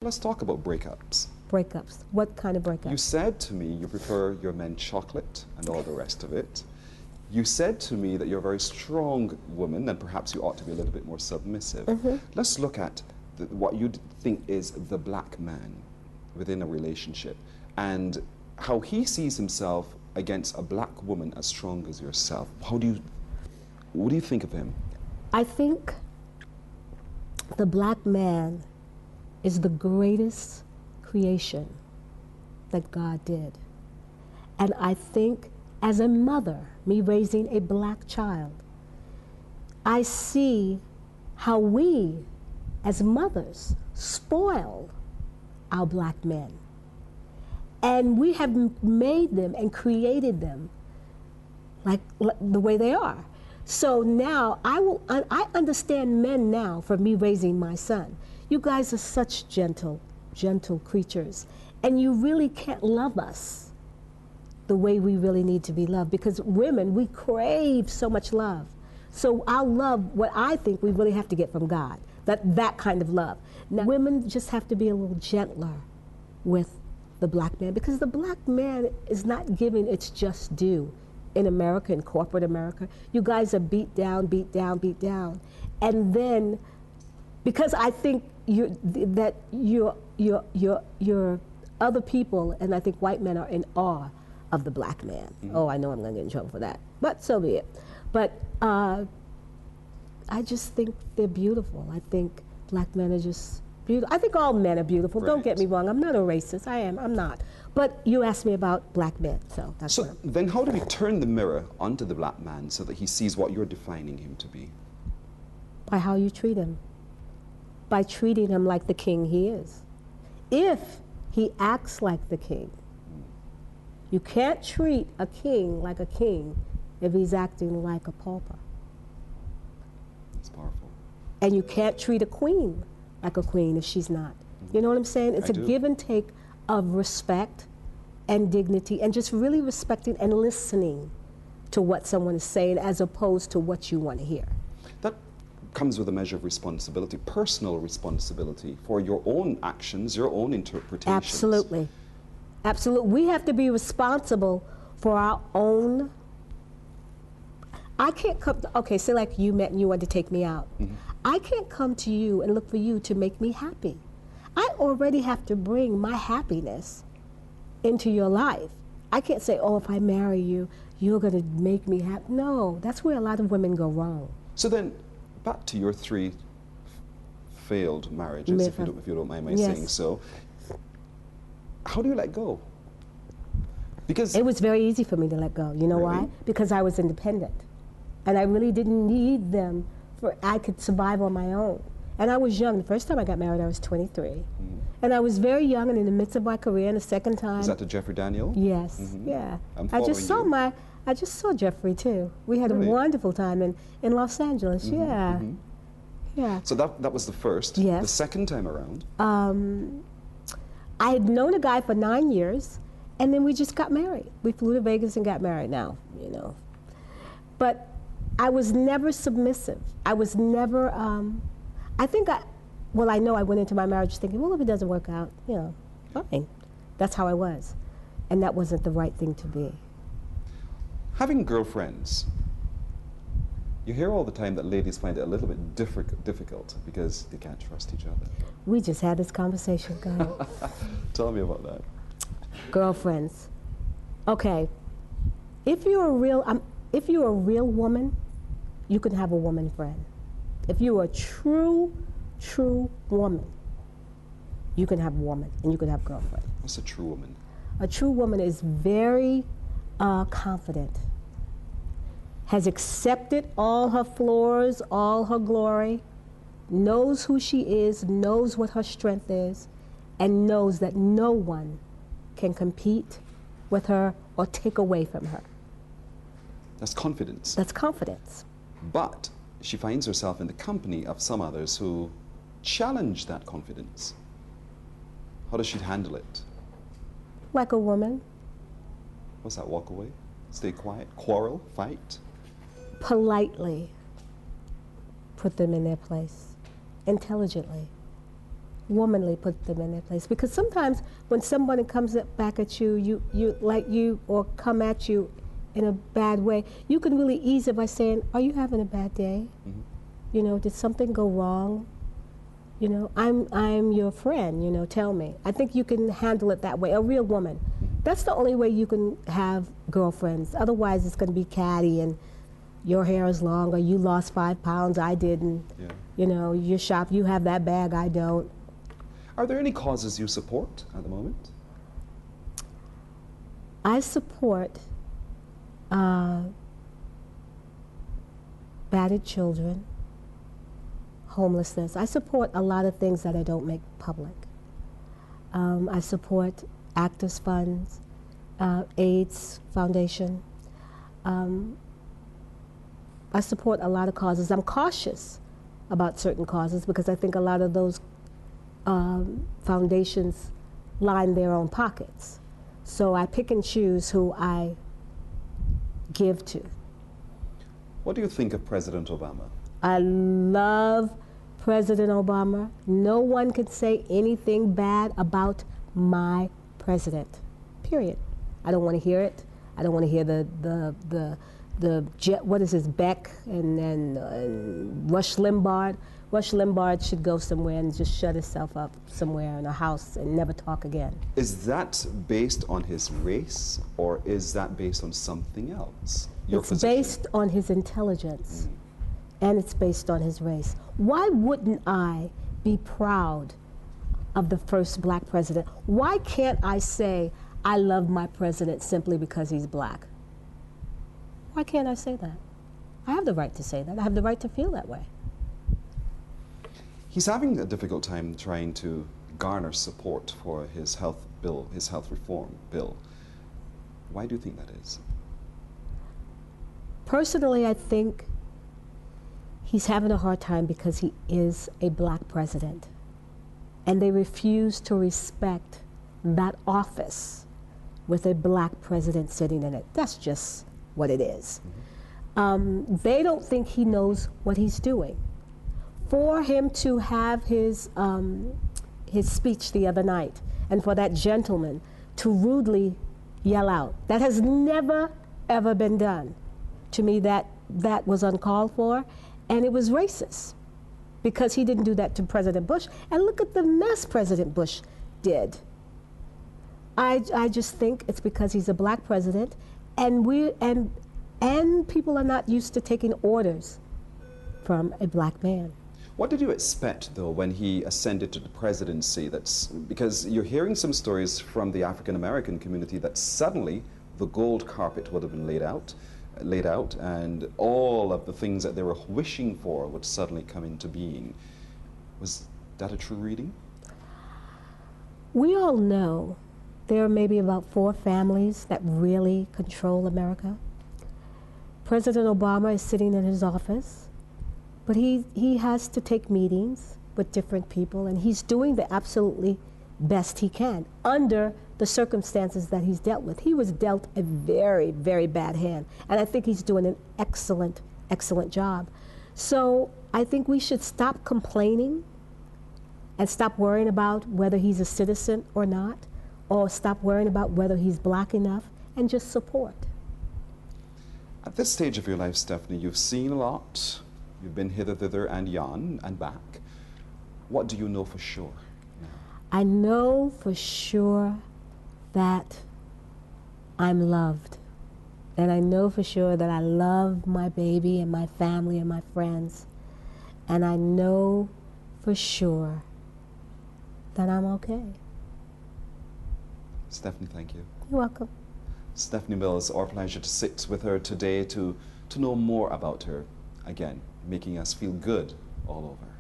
Let's talk about breakups. Breakups. What kind of breakups? You said to me you prefer your men chocolate and all the rest of it. You said to me that you're a very strong woman and perhaps you ought to be a little bit more submissive. Let's look at what you think is the black man within a relationship and how he sees himself against a black woman as strong as yourself. What do you think of him? I think the black man is the greatest creation that God did. And I think as a mother, me raising a black child, I see how we as mothers spoil our black men. And we have made them and created them like the way they are. So now I understand men now for me raising my son. You guys are such gentle creatures, and you really can't love us the way we really need to be loved, because women, we crave so much love. So our love, what I think we really have to get from God, that kind of love. Now, women just have to be a little gentler with the black man, because the black man is not giving its just due in America, in corporate America. You guys are beat down, beat down, beat down. And then, because I think you're other people, and I think white men are in awe of the black man. Oh, I know I'm gonna get in trouble for that, but so be it. But I just think they're beautiful. I think black men are just beautiful. I think all men are beautiful. Right. Don't get me wrong. I'm not a racist. I'm not. But you asked me about black men, so that's so then how do we turn the mirror onto the black man so that he sees what you're defining him to be? By how you treat him. By treating him like the king he is. If he acts like the king. You can't treat a king like a king if he's acting like a pauper. That's powerful. And you can't treat a queen like a queen if she's not. You know what I'm saying? It's a give and take of respect and dignity, and just really respecting and listening to what someone is saying as opposed to what you want to hear. That comes with a measure of responsibility, personal responsibility for your own actions, your own interpretations. Absolutely. Absolutely. We have to be responsible for our own. I can't come, okay, say like you met and you wanted to take me out. I can't come to you and look for you to make me happy. I already have to bring my happiness into your life. I can't say, oh, if I marry you, you're going to make me happy. No, that's where a lot of women go wrong. So then, back to your 3 failed marriages, if you don't mind my saying so. How do you let go? Because it was very easy for me to let go. You know why? Because I was independent. And I really didn't need them. I could survive on my own. And I was young. The first time I got married, I was 23. And I was very young and in the midst of my career. And the second time... Is that to Jeffrey Daniel? Yes, yeah. I just saw Jeffrey too. We had a wonderful time in Los Angeles, yeah. So that was the first. Yes. The second time around? I had known a guy for 9 years, and then we just got married. We flew to Vegas and got married now, you know. But I was never submissive. I was never, I know I went into my marriage thinking, well, if it doesn't work out, you know, fine. That's how I was. And that wasn't the right thing to be. Having girlfriends, you hear all the time that ladies find it a little bit difficult because they can't trust each other. We just had this conversation, guys. Tell me about that. Girlfriends. Okay, if you're a real woman, you can have a woman friend. If you're a true woman, you can have a woman and you can have a girlfriend. What's a true woman? A true woman is very confident, has accepted all her flaws, all her glory, knows who she is, knows what her strength is, and knows that no one can compete with her or take away from her. That's confidence. That's confidence. But she finds herself in the company of some others who challenge that confidence. How does she handle it? Like a woman. What's that, walk away? Stay quiet? Quarrel? Fight? Politely put them in their place. Intelligently. womanly put them in their place. Because sometimes when somebody comes back at you, or come at you in a bad way, you can really ease it by saying, "Are you having a bad day? Mm-hmm. You know, did something go wrong? You know, I'm your friend, you know, tell me." I think you can handle it that way, a real woman. That's the only way you can have girlfriends. Otherwise, it's going to be catty and your hair is long, or you lost 5 pounds, I didn't. Yeah. You know, you shop, you have that bag, I don't. Are there any causes you support at the moment? I support battered children, homelessness. I support a lot of things that I don't make public. I support Actors Funds, AIDS Foundation. I support a lot of causes. I'm cautious about certain causes because I think a lot of those foundations line their own pockets. So I pick and choose who I give to. What do you think of President Obama? I love President Obama. No one can say anything bad about my president, period. I don't want to hear it. I don't want to hear what is his, Beck and Rush Limbaugh. Rush Limbaugh should go somewhere and just shut himself up somewhere in a house and never talk again. Is that based on his race, or is that based on something else? It's based on his intelligence, and it's based on his race. Why wouldn't I be proud of the first black president? Why can't I say I love my president simply because he's black? Why can't I say that? I have the right to say that. I have the right to feel that way. He's having a difficult time trying to garner support for his health bill, his health reform bill. Why do you think that is? Personally, I think he's having a hard time because he is a black president. And they refuse to respect that office with a black president sitting in it. That's just what it is. Mm-hmm. They don't think he knows what he's doing. For him to have his speech the other night, and for that gentleman to rudely yell out, that has never, ever been done. To me, that was uncalled for, and it was racist, because he didn't do that to President Bush. And look at the mess President Bush did. I just think it's because he's a black president, and people are not used to taking orders from a black man. What did you expect, though, when he ascended to the presidency? That's because you're hearing some stories from the African American community that suddenly the gold carpet would have been laid out, and all of the things that they were wishing for would suddenly come into being. Was that a true reading? We all know there are maybe about 4 families that really control America. President Obama is sitting in his office, but he has to take meetings with different people, and he's doing the absolutely best he can under the circumstances that he's dealt with. He was dealt a very, very bad hand, and I think he's doing an excellent, excellent job. So I think we should stop complaining and stop worrying about whether he's a citizen or not, or stop worrying about whether he's black enough, and just support. At this stage of your life, Stephanie, you've seen a lot. You've been hither, thither, and yon, and back. What do you know for sure now? I know for sure that I'm loved. And I know for sure that I love my baby and my family and my friends. And I know for sure that I'm okay. Stephanie, thank you. You're welcome. Stephanie Mills, our pleasure to sit with her today to know more about her. Again, making us feel good all over.